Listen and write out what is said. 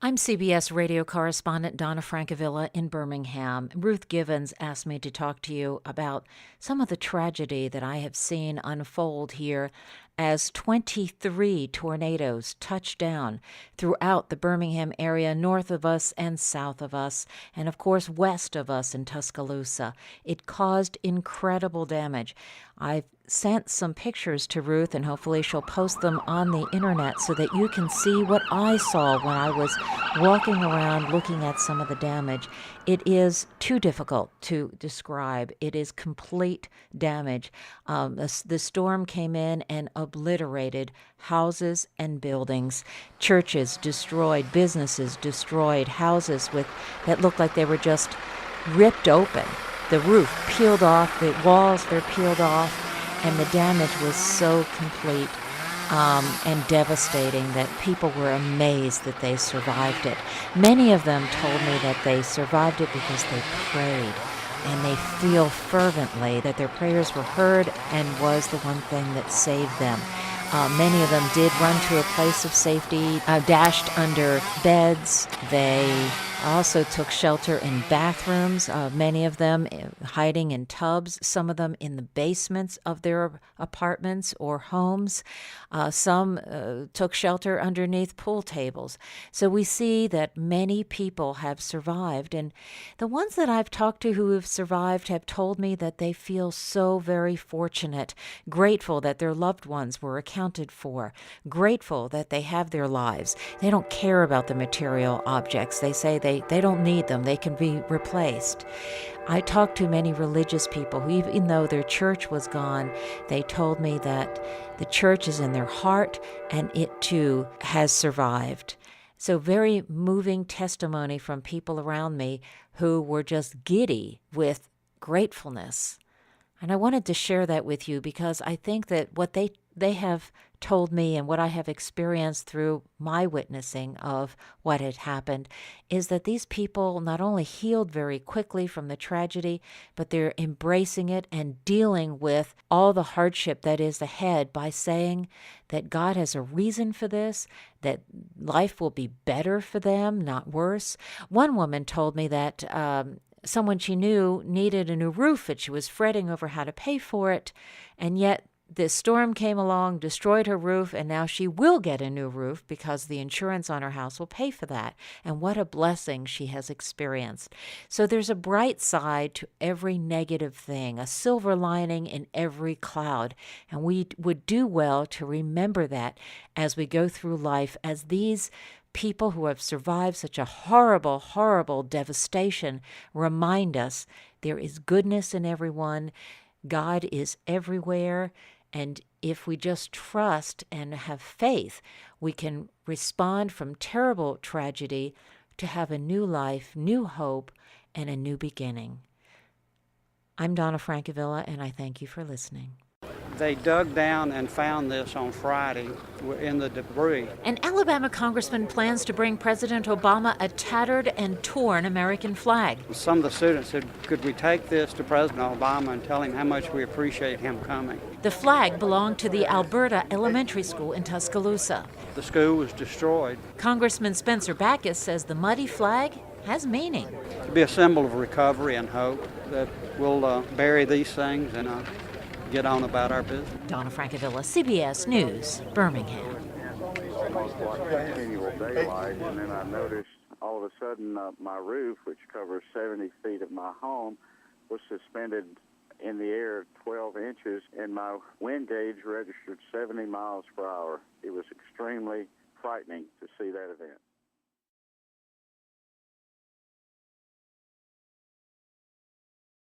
I'm CBS radio correspondent Donna Francavilla in Birmingham. Ruth Givens asked me to talk to you about some of the tragedy that I have seen unfold here as 23 tornadoes touched down throughout the Birmingham area, north of us and south of us, and of course west of us in Tuscaloosa. It caused incredible damage. I've sent some pictures to Ruth, and hopefully she'll post them on the internet so that you can see what I saw when I was walking around looking at some of the damage. It is too difficult to describe. It is complete damage. The storm came in and obliterated houses and buildings, churches destroyed, businesses destroyed, houses that looked like they were just ripped open. The roof peeled off, the walls were peeled off, and the damage was so complete and devastating that people were amazed that they survived it. Many of them told me that they survived it because they prayed, and they feel fervently that their prayers were heard and was the one thing that saved them. Many of them did run to a place of safety, dashed under beds. They also took shelter in bathrooms, many of them hiding in tubs, some of them in the basements of their apartments or homes. Some took shelter underneath pool tables. So we see that many people have survived. And the ones that I've talked to who have survived have told me that they feel so very fortunate, grateful that their loved ones were accounted for, grateful that they have their lives. They don't care about the material objects. They say they don't need them. They can be replaced. I talked to many religious people who, even though their church was gone, they told me that the church is in their heart and it too has survived. So very moving testimony from people around me who were just giddy with gratefulness. And I wanted to share that with you because I think that what they have told me and what I have experienced through my witnessing of what had happened is that these people not only healed very quickly from the tragedy, but they're embracing it and dealing with all the hardship that is ahead by saying that God has a reason for this, that life will be better for them, not worse. One woman told me that someone she knew needed a new roof and she was fretting over how to pay for it, and yet this storm came along, destroyed her roof, and now she will get a new roof because the insurance on her house will pay for that. And what a blessing she has experienced. So there's a bright side to every negative thing, a silver lining in every cloud. And we would do well to remember that as we go through life, as these people who have survived such a horrible, horrible devastation remind us there is goodness in everyone. God is everywhere. And if we just trust and have faith, we can respond from terrible tragedy to have a new life, new hope, and a new beginning. I'm Donna Francavilla, and I thank you for listening. They dug down and found this on Friday in the debris. An Alabama congressman plans to bring President Obama a tattered and torn American flag. Some of the students said, could we take this to President Obama and tell him how much we appreciate him coming? The flag belonged to the Alberta Elementary School in Tuscaloosa. The school was destroyed. Congressman Spencer Backus says the muddy flag has meaning. To be a symbol of recovery and hope that we'll bury these things and get on about our business. Donna Francavilla, CBS News, Birmingham. Almost like continual daylight, and then I noticed all of a sudden my roof, which covers 70 feet of my home, was suspended in the air 12 inches, and my wind gauge registered 70 miles per hour. It was extremely frightening to see that event.